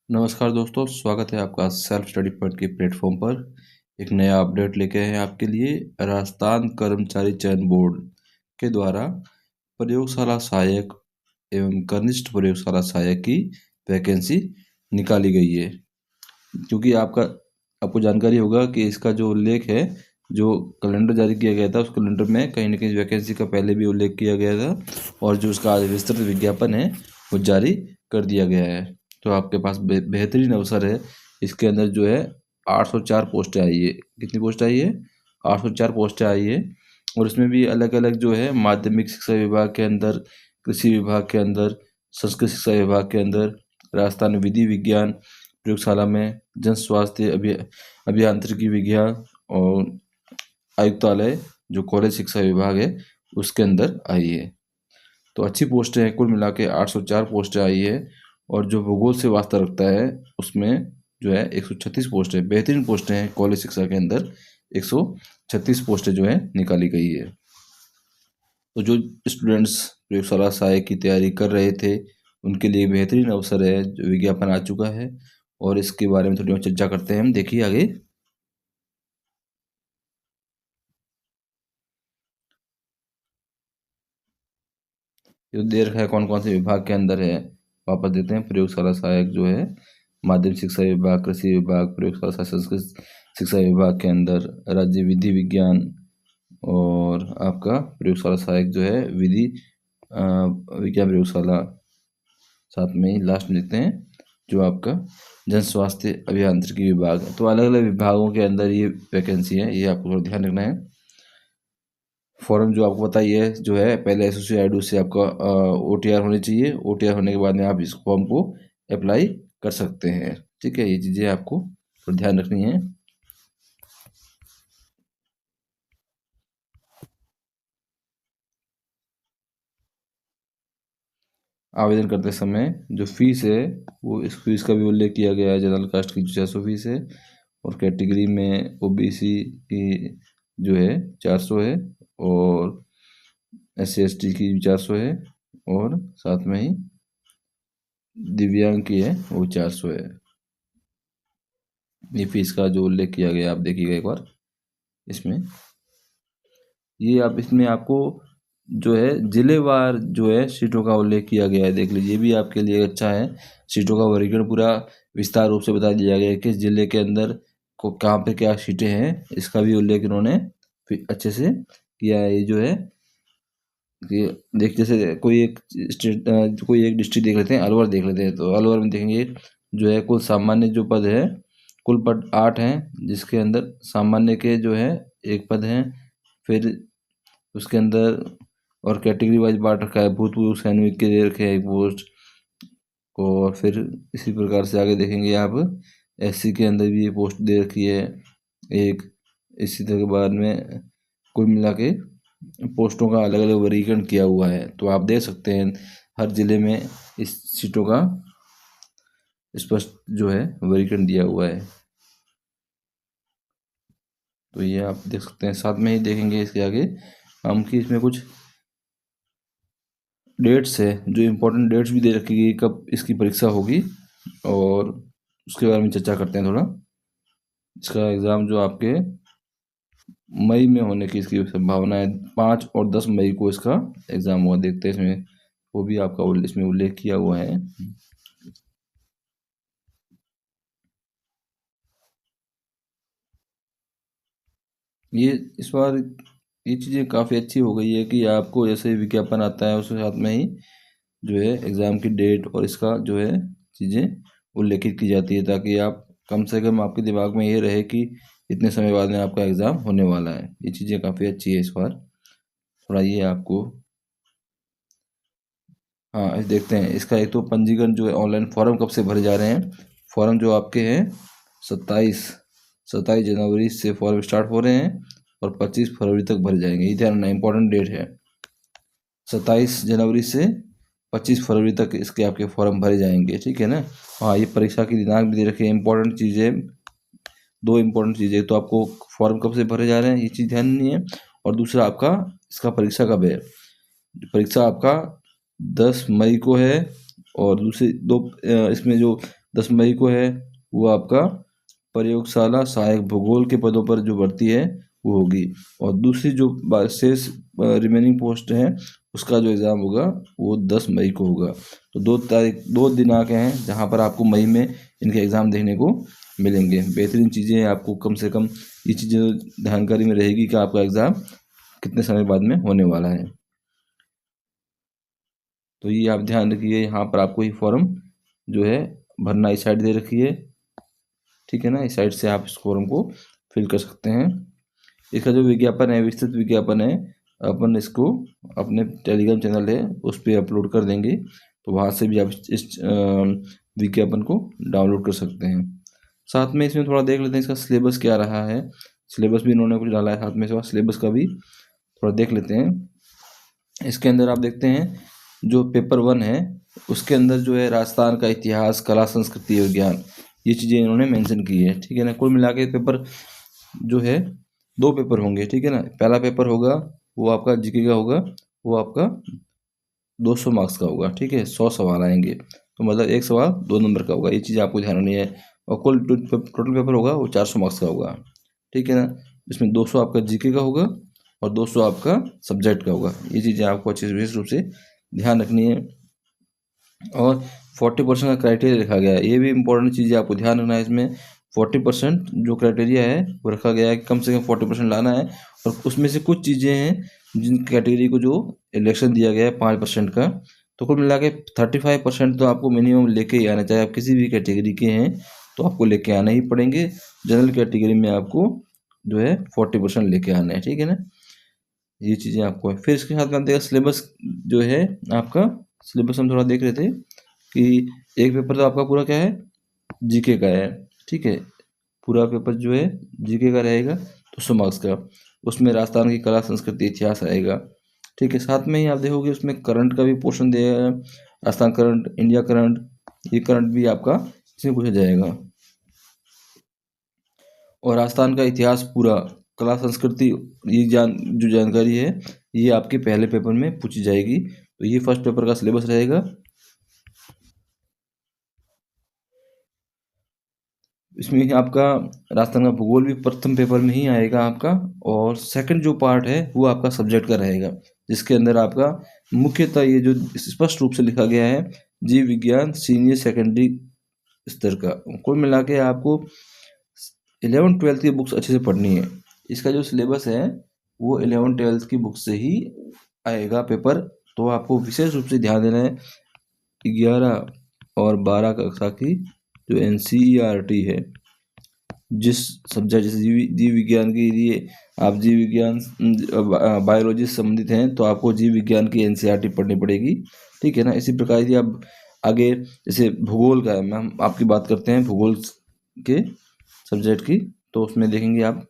नमस्कार दोस्तों, स्वागत है आपका सेल्फ स्टडी पॉइंट के प्लेटफॉर्म पर। एक नया अपडेट लेके आए हैं आपके लिए। राजस्थान कर्मचारी चयन बोर्ड के द्वारा प्रयोगशाला सहायक एवं कनिष्ठ प्रयोगशाला सहायक की वैकेंसी निकाली गई है। क्योंकि आपको जानकारी होगा कि इसका जो उल्लेख है, जो कैलेंडर जारी किया गया था, उस कैलेंडर में कहीं ना कहीं वैकेंसी का पहले भी उल्लेख किया गया था और जो उसका आज विस्तृत विज्ञापन है वो जारी कर दिया गया है। तो आपके पास बेहतरीन अवसर है। इसके अंदर जो है 804 पोस्टें आई है। कितनी पोस्ट आई है? 804 पोस्टें आई है। और इसमें भी अलग अलग जो है माध्यमिक शिक्षा विभाग के अंदर, कृषि विभाग के अंदर, संस्कृत शिक्षा विभाग के अंदर, राजस्थान विधि विज्ञान प्रयोगशाला में, जन स्वास्थ्य अभियांत्रिकी विज्ञान और आयुक्तालय जो कॉलेज शिक्षा विभाग है उसके अंदर आई है। तो अच्छी पोस्टें हैं, कुल मिला के 804 पोस्टें आई है। और जो भूगोल से वास्ता रखता है उसमें जो है 136 पोस्टें, बेहतरीन पोस्टें हैं। कॉलेज शिक्षा के अंदर 136 पोस्टें जो है निकाली गई है। तो जो स्टूडेंट्स प्रयोगशाला सहायक की तैयारी कर रहे थे उनके लिए बेहतरीन अवसर है, जो विज्ञापन आ चुका है और इसके बारे में थोड़ी और चर्चा करते हैं हम। देखिए आगे जो दे रखा है कौन कौन से विभाग के अंदर है, वापस देते हैं। प्रयोगशाला सहायक जो है माध्यमिक शिक्षा विभाग, कृषि विभाग, प्रयोगशाला सहायक संस्कृत शिक्षा विभाग के अंदर, राज्य विधि विज्ञान, और आपका प्रयोगशाला सहायक जो है विधि विज्ञान प्रयोगशाला, साथ में ही लास्ट में लिखते हैं जो आपका जन स्वास्थ्य अभियांत्रिकी विभाग है। तो अलग अलग विभागों के अंदर ये वैकेंसी है, ये आपको थोड़ा ध्यान रखना है। फॉर्म जो आपको बताइए जो है, पहले एसोसिएट आईडू से आपका OTR होनी चाहिए। OTR होने के बाद में आप इस फॉर्म को अप्लाई कर सकते हैं। ठीक है, ये चीज़ें आपको थोड़ा ध्यान रखनी है। आवेदन करते समय जो फीस है वो, इस फीस का भी उल्लेख किया गया है। जनरल कास्ट की 600 फीस है और कैटेगरी में OBC की जो है 400 है और SC ST की 400 है और साथ में ही दिव्यांग की है वो 400 है। ये फीस का जो उल्लेख किया गया आप देखिएगा एक बार इसमें। ये आप इसमें आपको जो है जिलेवार जो है सीटों का उल्लेख किया गया है, देख लीजिए। ये भी आपके लिए अच्छा है। सीटों का वर्गीकरण पूरा विस्तार रूप से बता दिया गया है, किस जिले के अंदर को कहाँ पे क्या सीटें हैं, इसका भी उल्लेख इन्होंने अच्छे से किया है। ये जो है कि देख, जैसे कोई एक स्टेट, कोई एक डिस्ट्रिक्ट देख लेते हैं, अलवर देख लेते हैं। तो अलवर में देखेंगे जो है कुल सामान्य जो पद है, कुल पद 8 हैं, जिसके अंदर सामान्य के जो है एक पद हैं। फिर उसके अंदर और कैटेगरी वाइज बांट रखा है, भूतपूर्व सैनिक के दे रखे हैं एक पोस्ट को। और फिर इसी प्रकार से आगे देखेंगे आप, SC के अंदर भी ये पोस्ट दे रखी है एक। इसी तरह के बाद में कुल मिला के पोस्टों का अलग अलग वर्गीकरण किया हुआ है। तो आप देख सकते हैं हर जिले में इस सीटों का स्पष्ट जो है वर्गीकरण दिया हुआ है। तो ये आप देख सकते हैं। साथ में ही देखेंगे इसके आगे हम कि इसमें कुछ डेट्स है, जो इम्पोर्टेंट डेट्स भी दे रखी गई कब इसकी परीक्षा होगी, और उसके बारे में चर्चा करते हैं थोड़ा। इसका एग्ज़ाम जो आपके मई में होने की इसकी संभावना है। 5 और 10 मई को इसका एग्ज़ाम हुआ। देखते हैं इसमें वो भी आपका इसमें उल्लेख किया हुआ है। ये इस बार ये चीज़ें काफ़ी अच्छी हो गई है कि आपको जैसे विज्ञापन आता है उसके साथ में ही जो है एग्ज़ाम की डेट और इसका जो है चीज़ें उल्लेखित की जाती है, ताकि आप कम से कम आपके दिमाग में ये रहे कि इतने समय बाद में आपका एग्ज़ाम होने वाला है। ये चीज़ें काफ़ी अच्छी है इस बार। थोड़ा ये आपको, हाँ इस देखते हैं इसका। एक तो पंजीकरण जो है ऑनलाइन फॉर्म कब से भरे जा रहे हैं। फॉर्म जो आपके हैं 27 27 जनवरी से फॉर्म स्टार्ट हो रहे हैं और 25 फरवरी तक भरे जाएंगे। ये ध्यान रखना, इंपॉर्टेंट डेट है। 27 जनवरी से 25 फरवरी तक इसके आपके फॉर्म भरे जाएंगे, ठीक है ना। हाँ, ये परीक्षा की दिनांक भी दे रखे हैं। इंपॉर्टेंट चीज़ें, दो इंपॉर्टेंट चीज़ें, तो आपको फॉर्म कब से भरे जा रहे हैं ये चीज़ ध्यान नहीं है। और दूसरा आपका इसका परीक्षा कब है। परीक्षा आपका 10 मई को है। और दूसरी दो इसमें जो 10 मई को है वो आपका प्रयोगशाला सहायक भूगोल के पदों पर जो भर्ती है वो होगी। और दूसरी जो शेष रिमेनिंग पोस्ट हैं उसका जो एग्ज़ाम होगा वो 10 मई को होगा। तो 2 दिनांक हैं जहाँ पर आपको मई में इनके एग्ज़ाम देखने को मिलेंगे। बेहतरीन चीज़ें हैं, आपको कम से कम ये चीज़ें जानकारी में रहेगी कि आपका एग्ज़ाम कितने समय बाद में होने वाला है। तो ये आप ध्यान रखिए, यहाँ पर आपको ये फॉर्म जो है भरना इस साइड दे रखी है, ठीक है ना। इस साइड से आप इस फॉर्म को फिल कर सकते हैं। इसका जो विज्ञापन है, विस्तृत विज्ञापन है, अपन इसको अपने टेलीग्राम चैनल है उस पर अपलोड कर देंगे, तो वहाँ से भी आप इस विज्ञापन को डाउनलोड कर सकते हैं। साथ में इसमें थोड़ा देख लेते हैं इसका सिलेबस क्या रहा है। सिलेबस भी इन्होंने कुछ डाला है साथ में, सिलेबस का भी थोड़ा देख लेते हैं। इसके अंदर आप देखते हैं जो पेपर 1 है उसके अंदर जो है राजस्थान का इतिहास, कला, संस्कृति, विज्ञान, ये चीज़ें इन्होंने मेंशन की है, ठीक है ना। कुल मिला के पेपर जो है 2 पेपर होंगे, ठीक है ना। पहला पेपर होगा वो आपका जीके का होगा, वो आपका 200 मार्क्स का होगा, ठीक है। 100 सवाल आएंगे, तो मतलब एक सवाल 2 नंबर का होगा, ये चीज़ आपको ध्यान रखनी है। और कुल टोटल पेपर होगा वो 400 मार्क्स का होगा, ठीक है ना। इसमें 200 आपका जीके का होगा और 200 आपका सब्जेक्ट का होगा। ये चीज़ें आपको अच्छे से विशेष रूप से ध्यान रखनी है। और 40% का क्राइटेरिया रखा गया है, ये भी इंपॉर्टेंट चीज़ है, आपको ध्यान रखना है। इसमें 40% जो क्राइटेरिया है वो रखा गया है कि कम से कम 40% लाना है। और उसमें से कुछ चीज़ें हैं जिन कैटेगरी को जो इलेक्शन दिया गया है 5% का, तो कुल मिला के 35% तो आपको मिनिमम लेके ही आना, चाहे आप किसी भी कैटेगरी के हैं तो आपको लेके आना ही पड़ेंगे। जनरल कैटेगरी में आपको जो है 40% लेके आना है, ठीक है ना। ये चीज़ें आपको है। फिर इसके साथ में देखा सिलेबस जो है आपका, सिलेबस हम थोड़ा देख रहे थे कि एक पेपर तो आपका पूरा क्या है, जीके का है, ठीक है। पूरा पेपर जो है जीके का रहेगा 200 मार्क्स का। उसमें राजस्थान की कला, संस्कृति, इतिहास आएगा, ठीक है। साथ में ही आप देखोगे उसमें करंट का भी पोर्शन दिया है, राजस्थान करंट, इंडिया करंट, ये करंट भी आपका इसमें पूछा जाएगा। और राजस्थान का इतिहास पूरा, कला, संस्कृति, ये जो जानकारी है ये आपके पहले पेपर में पूछी जाएगी। तो ये फर्स्ट पेपर का सिलेबस रहेगा। इसमें आपका राजस्थान का भूगोल भी प्रथम पेपर में ही आएगा आपका। और सेकंड जो पार्ट है वो आपका सब्जेक्ट का रहेगा, जिसके अंदर आपका मुख्यतः ये जो स्पष्ट रूप से लिखा गया है जीव विज्ञान सीनियर सेकेंडरी स्तर का। कुल मिला के आपको 11th-12th की बुक्स अच्छे से पढ़नी है। इसका जो सिलेबस है वो 11th-12th की बुक से ही आएगा पेपर। तो आपको विशेष रूप से ध्यान देना है 11 और 12 कक्षा की जो NCERT है, जिस सब्जेक्ट जैसे जीव विज्ञान के लिए आप जीव विज्ञान बायोलॉजी से संबंधित हैं तो आपको जीव विज्ञान की NCERT पढ़नी पड़ेगी, ठीक है ना। इसी प्रकार यदि आप आगे जैसे भूगोल का है, हम आपकी बात करते हैं भूगोल के सब्जेक्ट की, तो उसमें देखेंगे आप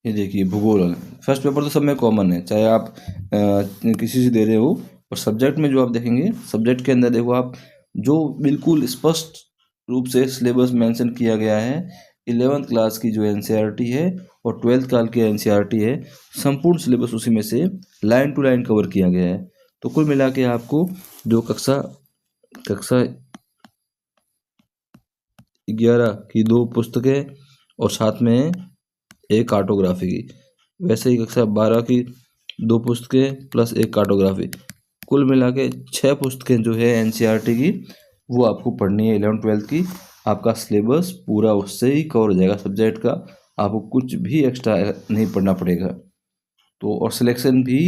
ये देखिए भूगोल वाला फर्स्ट पेपर तो सब में कॉमन है, चाहे आप किसी से दे रहे हो। और सब्जेक्ट में जो आप देखेंगे, सब्जेक्ट के अंदर देखो आप जो बिल्कुल स्पष्ट रूप से सिलेबस मेंशन किया गया है 11th क्लास की जो NCERT है और 12th काल की NCERT है, संपूर्ण सिलेबस उसी में से लाइन टू लाइन कवर किया गया है। तो कुल मिला के आपको जो कक्षा 11 की 2 पुस्तकें और साथ में एक कार्टोग्राफी की, वैसे ही कक्षा 12 की 2 पुस्तकें प्लस एक कार्टोग्राफी, कुल मिला के 6 पुस्तकें जो है NCERT की वो आपको पढ़नी है 11th-12th की। आपका सिलेबस पूरा उससे ही कवर हो जाएगा सब्जेक्ट का, आपको कुछ भी एक्स्ट्रा नहीं पढ़ना पड़ेगा। तो और सिलेक्शन भी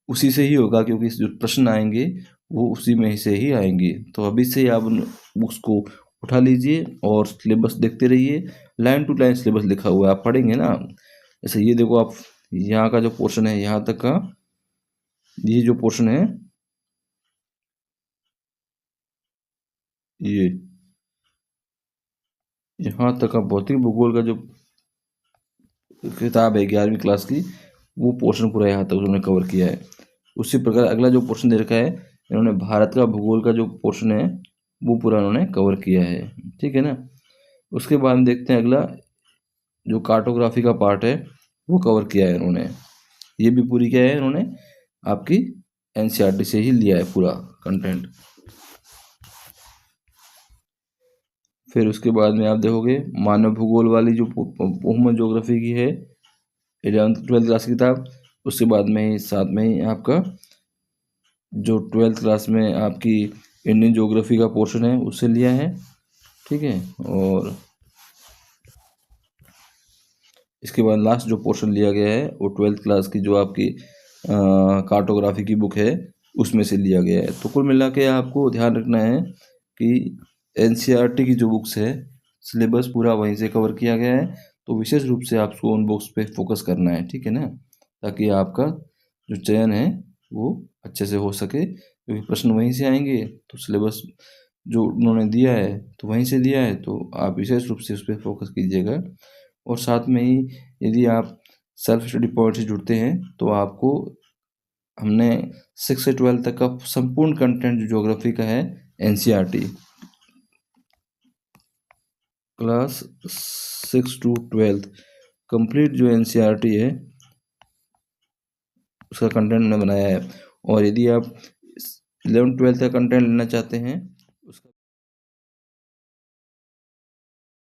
उसी से ही होगा क्योंकि जो प्रश्न आएंगे वो उसी में से ही आएंगे। तो अभी से ही आप उन बुक्स को उठा लीजिए और सिलेबस देखते रहिए। लाइन टू लाइन सिलेबस लिखा हुआ है, आप पढ़ेंगे ना। जैसे ये देखो आप, यहाँ का जो पोर्शन है, यहाँ तक का ये जो पोर्शन है, ये यहाँ तक का भौतिक भूगोल का जो किताब है 11वीं क्लास की, वो पोर्शन पूरा यहाँ तक उन्होंने कवर किया है। उसी प्रकार अगला जो पोर्शन दे रखा है इन्होंने भारत का भूगोल का जो पोर्शन है वो पूरा उन्होंने कवर किया है, ठीक है ना। उसके बाद हम देखते हैं अगला जो कार्टोग्राफी का पार्ट है वो कवर किया है इन्होंने। ये भी पूरी क्या है इन्होंने आपकी एनसीईआरटी से ही लिया है पूरा कंटेंट। फिर उसके बाद में आप देखोगे मानव भूगोल वाली जो ह्यूमन ज्योग्राफी की है 11th-12th क्लास की किताब, उसके बाद में ही साथ में ही आपका जो 12th क्लास में आपकी इंडियन ज्योग्राफी का पोर्शन है उससे लिया है, ठीक है। और इसके बाद लास्ट जो पोर्शन लिया गया है वो 12th क्लास की जो आपकी कार्टोग्राफी की बुक है उसमें से लिया गया है। तो कुल मिला के आपको ध्यान रखना है कि एनसीईआरटी की जो बुक्स है सिलेबस पूरा वहीं से कवर किया गया है, तो विशेष रूप से आपको उन बुक्स पे फोकस करना है, ठीक है ना, ताकि आपका जो चयन है वो अच्छे से हो सके, क्योंकि प्रश्न वहीं से आएंगे। तो सिलेबस जो उन्होंने दिया है तो वहीं से दिया है, तो आप विशेष रूप से उस पर फोकस कीजिएगा। और साथ में ही यदि आप सेल्फ स्टडी पॉइंट से जुड़ते हैं तो आपको हमने 6 से 12 तक का संपूर्ण कंटेंट जो ज्योग्राफी का है एनसीईआरटी क्लास 6 to 12 कंप्लीट जो एनसीईआरटी है उसका कंटेंट हमने बनाया है। और यदि आप 11th-12th का कंटेंट लेना चाहते हैं